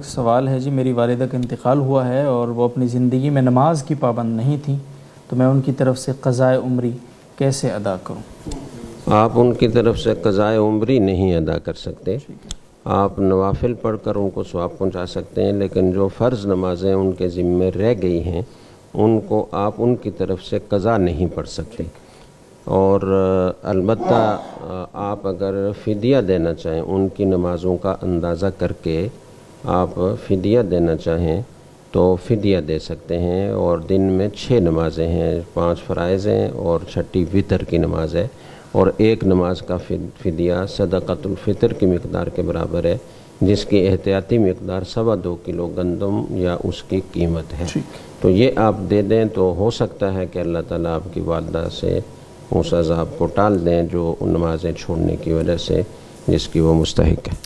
सवाल है जी, मेरी वालिदा का इंतकाल हुआ है और वो अपनी ज़िंदगी में नमाज की पाबंद नहीं थी, तो मैं उनकी तरफ से क़ज़ाए उम्री कैसे अदा करूं? आप उनकी तरफ से क़ज़ाए उम्री नहीं अदा कर सकते। आप नवाफिल पढ़कर उनको सवाब पहुंचा सकते हैं, लेकिन जो फ़र्ज़ नमाज़ें उनके ज़िम्मे रह गई हैं उनको आप उनकी तरफ से क़ज़ा नहीं पढ़ सकते। और अलबत्ता आप अगर फ़िदिया देना चाहें, उनकी नमाज़ों का अंदाज़ा करके आप फ़िदिया देना चाहें तो फ़िदिया दे सकते हैं। और दिन में 6 नमाज़ें हैं, 5 फ़राइज़ हैं और 6ठी वितर की नमाज़ है, और एक नमाज का फ़िदिया सदक़तुल फ़ितर की मिक़दार के बराबर है, जिसकी एहतियाती मिक़दार 2.25 किलो गंदम या उसकी कीमत है। तो ये आप दे दें तो हो सकता है कि अल्लाह ताला आपकी वालिदा से उस अज़ाब को टाल दें जो नमाज़ें छोड़ने की वजह से जिसकी वो मुस्तहिक़ है।